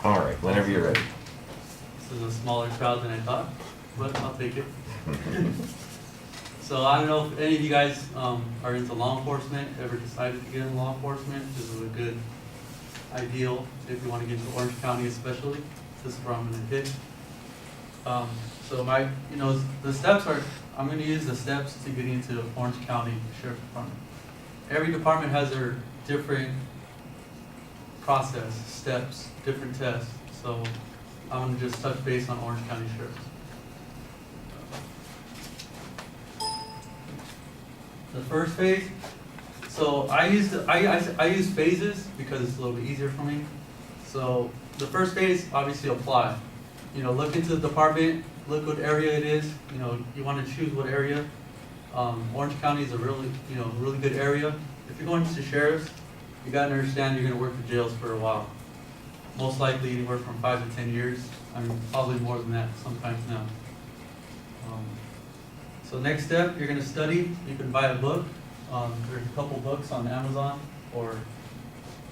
All right, whenever you're ready. This is a smaller crowd than I thought, but I'll take it. So I don't know if any of you guys are into law enforcement, ever decided to get into law enforcement. This is a good ideal if you want to get into Orange County especially. This is where I'm going to hit. So the steps are, I'm going to use the steps to get into Orange County Sheriff's Department. Every department has their different process, steps, different tests. So I'm going to just touch base on Orange County Sheriff. The first phase, so I use phases because it's a little bit easier for me. So the first phase, obviously apply. Look into the department, look what area it is. You want to choose what area. Orange County is a really good area. If you're going to sheriffs, you got to understand you're going to work in jails for a while. Most likely anywhere from 5 to 10 years. I mean, probably more than that sometimes now. So next step, you're going to study. You can buy a book. There's a couple books on Amazon or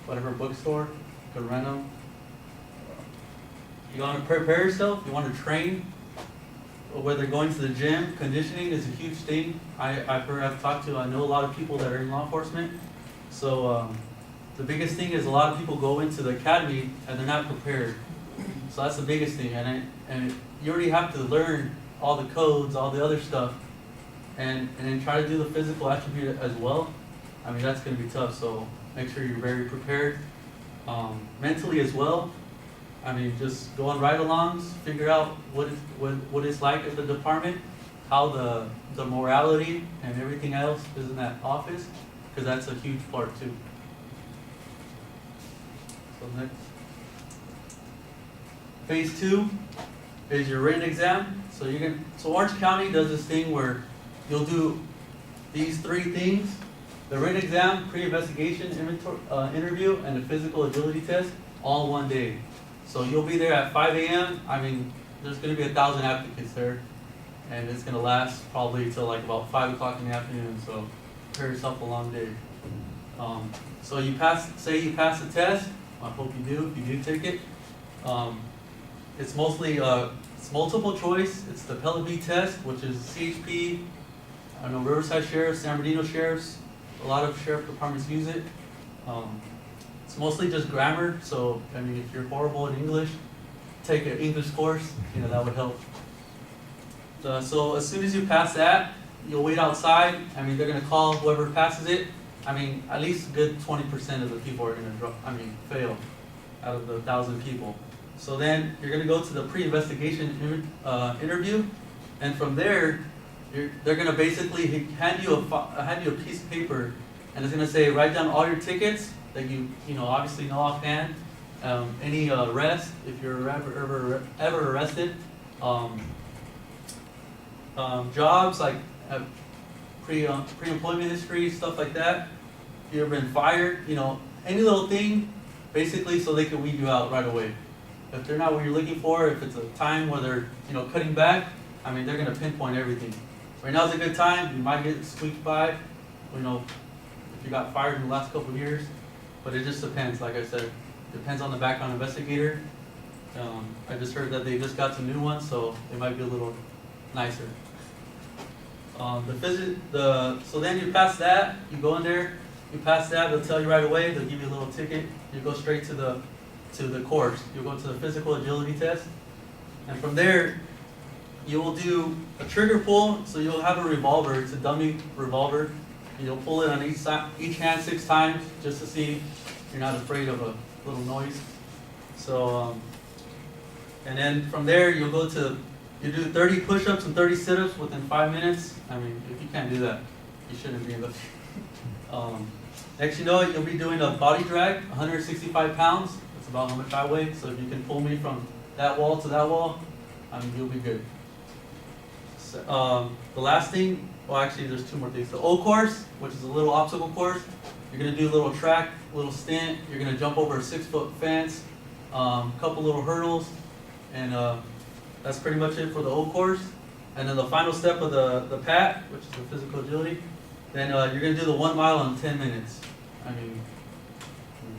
whatever bookstore. You can rent them. You want to prepare yourself. You want to train. Whether going to the gym, conditioning is a huge thing. I know a lot of people that are in law enforcement. So the biggest thing is a lot of people go into the academy and they're not prepared. So that's the biggest thing. And you already have to learn all the codes, all the other stuff. And then try to do the physical attribute as well. I mean, that's going to be tough, so make sure you're very prepared. Mentally as well. I mean, just go on ride-alongs, figure out what it's like at the department, how the morality and everything else is in that office, because that's a huge part too. So next. Phase 2 is your written exam. So Orange County does this thing where you'll do these 3 things: the written exam, pre-investigation interview, and the physical agility test, all one day. So you'll be there at 5 a.m. I mean, there's going to be 1,000 applicants there, and it's going to last probably till like about 5 o'clock in the afternoon. So prepare yourself a long day. So say you pass the test. I hope you do. If you do take it, it's mostly it's multiple choice. It's the Pella B test, which is CHP. I know Riverside Sheriffs, San Bernardino Sheriffs, a lot of sheriff departments use it. It's mostly just grammar, so I mean, if you're horrible in English, take an English course, that would help. So as soon as you pass that, you'll wait outside. I mean, they're gonna call whoever passes it. I mean, at least a good 20% of the people are gonna fail out of the 1,000 people. So then you're gonna go to the pre-investigation interview, and from there, they're gonna basically hand you a piece of paper, and it's gonna say write down all your tickets that you obviously know offhand, any arrest if you're ever arrested, jobs like pre-employment history, stuff like that. If you've ever been fired, any little thing, basically, so they can weed you out right away. If they're not what you're looking for, if it's a time where they're cutting back, I mean, they're gonna pinpoint everything. Right now's a good time. You might get squeaked by, if you got fired in the last couple of years, but it just depends. Like I said, depends on the background investigator. I just heard that they just got some new ones, so they might be a little nicer. So then you pass that, you go in there, you pass that, they'll tell you right away, they'll give you a little ticket, you go straight to the course. You'll go to the physical agility test, and from there, you will do a trigger pull. So you'll have a revolver, it's a dummy revolver. You'll pull it on each hand 6 times, just to see you're not afraid of a little noise. So, and then from there, you do 30 push-ups and 30 sit-ups within 5 minutes. I mean, if you can't do that, you shouldn't be in the. Next, you'll be doing a body drag, 165 pounds. That's about how much I weigh. So if you can pull me from that wall to that wall, I mean, you'll be good. So, the last thing, well, actually, there's 2 more things. The O course, which is a little obstacle course. You're gonna do a little track, a little stint. You're gonna jump over a 6-foot fence, couple little hurdles, and that's pretty much it for the O course. And then the final step of the PAT, which is the physical agility, then you're gonna do the 1 mile in 10 minutes. I mean,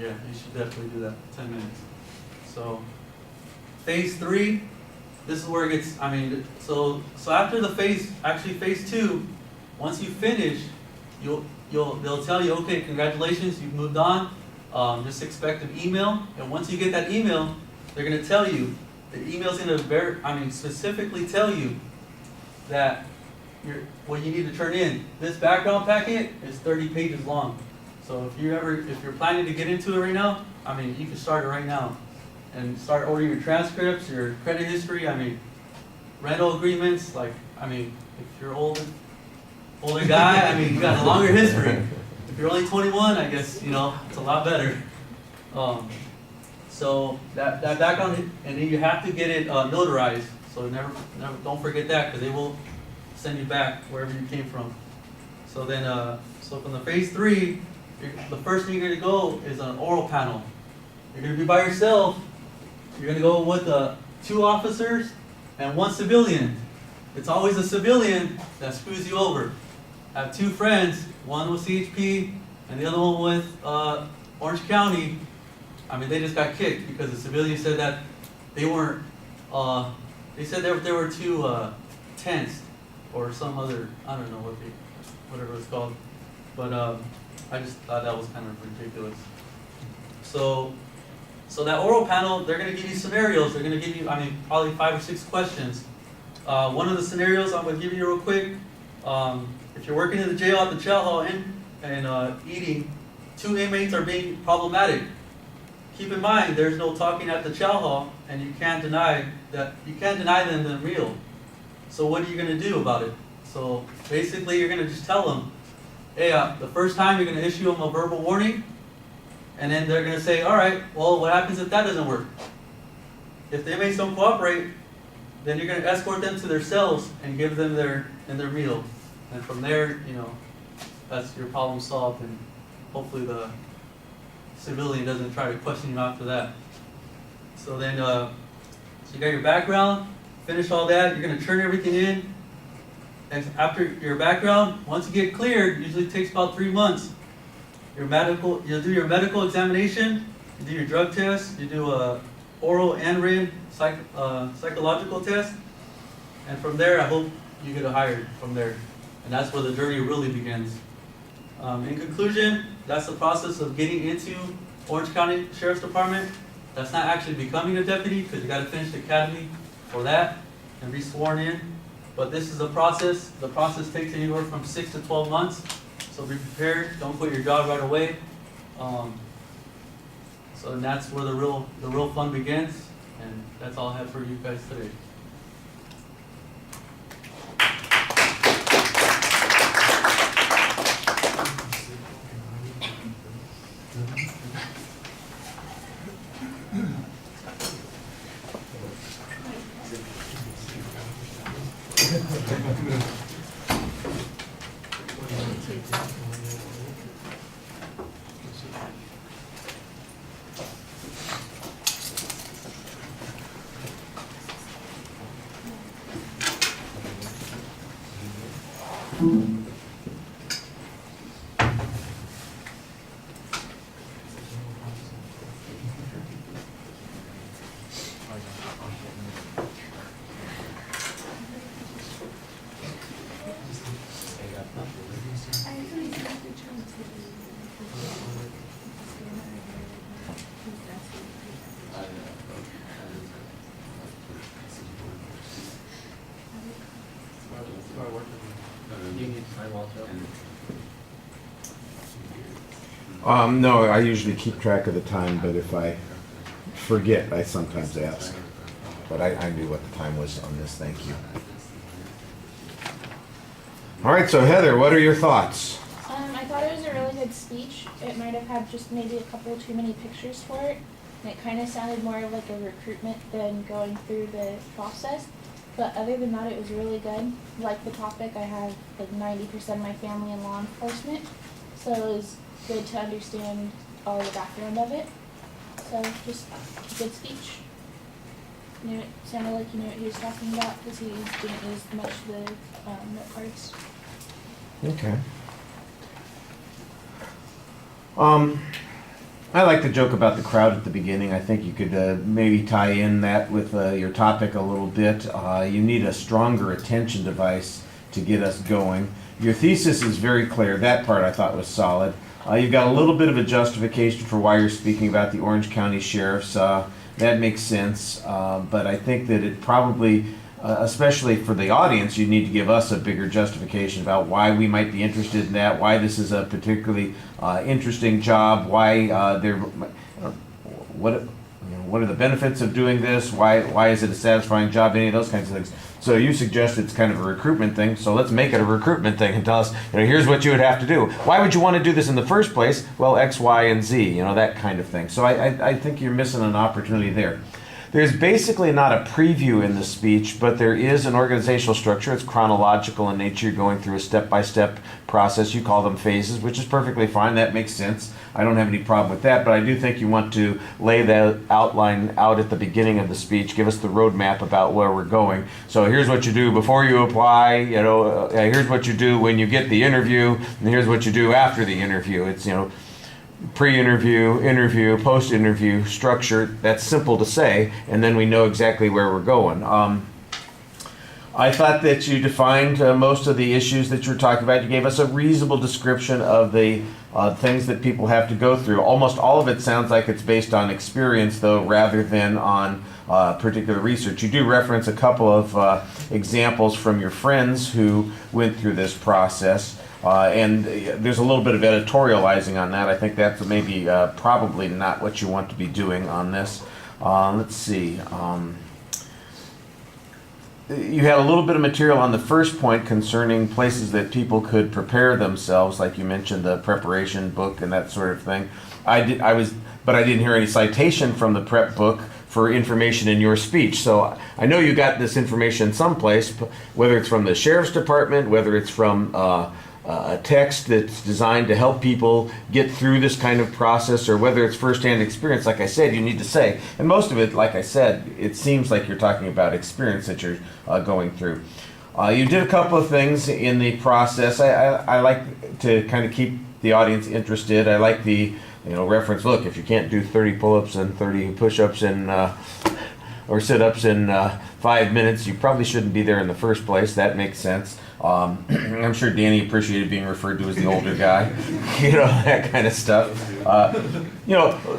yeah, you should definitely do that, 10 minutes. So phase 3, this is where it gets, I mean, so after the phase 2, once you finish, they'll tell you, okay, congratulations, you've moved on. Just expect an email, and once you get that email, they're gonna tell you, the email's gonna specifically tell you that what you need to turn in. This background packet is 30 pages long. So if you're planning to get into it right now, I mean, you can start it right now and start ordering your transcripts, your credit history, I mean, rental agreements, like, I mean, if you're older guy, I mean, you got a longer history. If you're only 21, I guess, you know, it's a lot better. So that background, and then you have to get it notarized. So never, don't forget that, because they will send you back wherever you came from. So then, so from the phase 3, the first thing you're gonna go is an oral panel. You're gonna be by yourself. You're gonna go with 2 officers and 1 civilian. It's always a civilian that screws you over. I have 2 friends, one with CHP and the other one with Orange County. I mean, they just got kicked because the civilian said that they weren't, they said there were 2 tents or some other, I don't know whatever it's called. But I just thought that was kind of ridiculous. So that oral panel, they're going to give you scenarios. They're going to give you, I mean, probably 5 or 6 questions. One of the scenarios I'm going to give you real quick. If you're working in the jail at the chow hall and eating, 2 inmates are being problematic. Keep in mind, there's no talking at the chow hall, and you can't deny them the meal. So what are you going to do about it? So basically, you're going to just tell them, hey, the first time you're going to issue them a verbal warning, and then they're going to say, all right, well, what happens if that doesn't work? If the inmates don't cooperate, then you're going to escort them to their cells and give them their meal. And from there, you know, that's your problem solved, and hopefully the civilian doesn't try to question you after that. So then, so you got your background, finish all that, you're going to turn everything in. And after your background, once you get cleared, usually takes about 3 months. You'll do your medical examination, you do your drug test, you do a oral and written psychological test, and from there, I hope you get hired from there. And that's where the journey really begins. In conclusion, that's the process of getting into Orange County Sheriff's Department. That's not actually becoming a deputy, because you got to finish the academy for that and be sworn in. But this is the process. The process takes anywhere from 6 to 12 months. So be prepared. Don't quit your job right away. So that's where the real fun begins. And that's all I have for you guys today. No, I usually keep track of the time, but if I forget, I sometimes ask. But I knew what the time was on this, thank you. All right, so Heather, what are your thoughts? I thought it was a really good speech. It might have had just maybe a couple too many pictures for it. And it kind of sounded more like a recruitment than going through the process. But other than that, it was really good. Like the topic, I have like 90% of my family in law enforcement. So it was good to understand all the background of it. So just a good speech. It sounded like you knew what he was talking about because he didn't use much of the note cards. Okay. I like the joke about the crowd at the beginning. I think you could maybe tie in that with your topic a little bit. You need a stronger attention device to get us going. Your thesis is very clear. That part I thought was solid. You've got a little bit of a justification for why you're speaking about the Orange County Sheriffs. That makes sense, but I think that it probably, especially for the audience, you need to give us a bigger justification about why we might be interested in that, why this is a particularly interesting job, why what are the benefits of doing this, why is it a satisfying job, any of those kinds of things. So you suggest it's kind of a recruitment thing, so let's make it a recruitment thing and tell us, here's what you would have to do. Why would you want to do this in the first place? Well, X, Y, and Z, that kind of thing. So I think you're missing an opportunity there. There's basically not a preview in the speech, but there is an organizational structure. It's chronological in nature. You're going through a step-by-step process. You call them phases, which is perfectly fine. That makes sense. I don't have any problem with that, but I do think you want to lay that outline out at the beginning of the speech. Give us the roadmap about where we're going. So here's what you do before you apply. Here's what you do when you get the interview, and here's what you do after the interview. It's pre-interview, interview, post-interview structure. That's simple to say, and then we know exactly where we're going. I thought that you defined most of the issues that you were talking about. You gave us a reasonable description of the things that people have to go through. Almost all of it sounds like it's based on experience, though, rather than on particular research. You do reference a couple of examples from your friends who went through this process. And there's a little bit of editorializing on that. I think that's maybe probably not what you want to be doing on this. Let's see. You had a little bit of material on the first point concerning places that people could prepare themselves, like you mentioned the preparation book and that sort of thing. But I didn't hear any citation from the prep book for information in your speech. So I know you got this information someplace, whether it's from the sheriff's department, whether it's from a text that's designed to help people get through this kind of process, or whether it's firsthand experience. Like I said, you need to say, and most of it, like I said, it seems like you're talking about experience that you're going through. You did a couple of things in the process. I like to kind of keep the audience interested. I like the reference, look, if you can't do 30 pull-ups and 30 push-ups or sit-ups in 5 minutes, you probably shouldn't be there in the first place. That makes sense. I'm sure Danny appreciated being referred to as the older guy, that kind of stuff.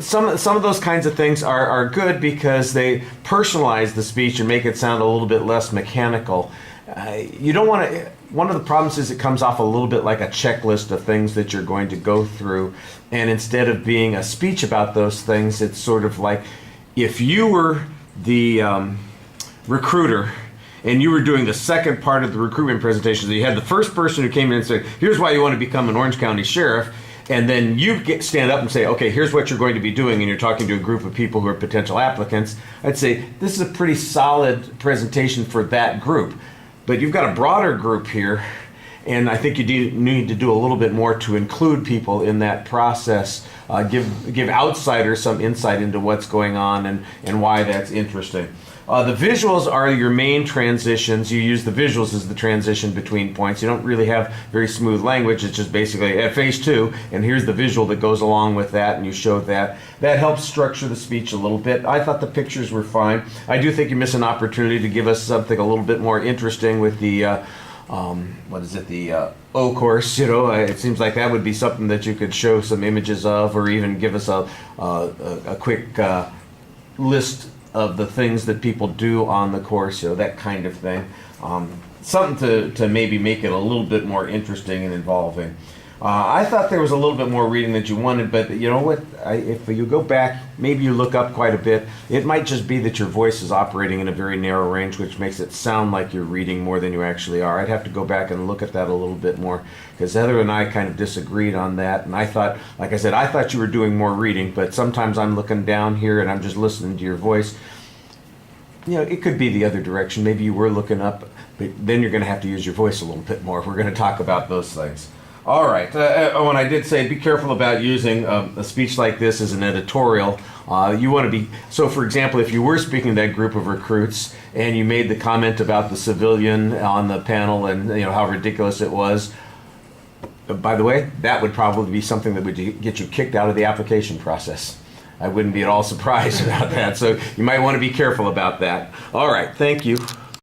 Some of those kinds of things are good because they personalize the speech and make it sound a little bit less mechanical. You don't want to. One of the problems is it comes off a little bit like a checklist of things that you're going to go through, and instead of being a speech about those things, it's sort of like if you were the recruiter and you were doing the second part of the recruitment presentation. So you had the first person who came in and said, here's why you want to become an Orange County Sheriff. And then you stand up and say, okay, here's what you're going to be doing. And you're talking to a group of people who are potential applicants. I'd say this is a pretty solid presentation for that group. But you've got a broader group here. And I think you need to do a little bit more to include people in that process. Give outsiders some insight into what's going on and why that's interesting. The visuals are your main transitions. You use the visuals as the transition between points. You don't really have very smooth language. It's just basically at phase 2, and here's the visual that goes along with that, and you show that. That helps structure the speech a little bit. I thought the pictures were fine. I do think you miss an opportunity to give us something a little bit more interesting with the the O course. It seems like that would be something that you could show some images of, or even give us a quick list of the things that people do on the course, that kind of thing. Something to maybe make it a little bit more interesting and involving. I thought there was a little bit more reading that you wanted, but you know what? If you go back, maybe you look up quite a bit, it might just be that your voice is operating in a very narrow range, which makes it sound like you're reading more than you actually are. I'd have to go back and look at that a little bit more, because Heather and I kind of disagreed on that, and I thought, like I said, I thought you were doing more reading, but sometimes I'm looking down here and I'm just listening to your voice. It could be the other direction. Maybe you were looking up, but then you're going to have to use your voice a little bit more. We're going to talk about those things. All right. When I did say be careful about using a speech like this as an editorial, you want to be... So, for example, if you were speaking to that group of recruits and you made the comment about the civilian on the panel and how ridiculous it was, By the way, that would probably be something that would get you kicked out of the application process. I wouldn't be at all surprised about that. So you might want to be careful about that. All right, thank you.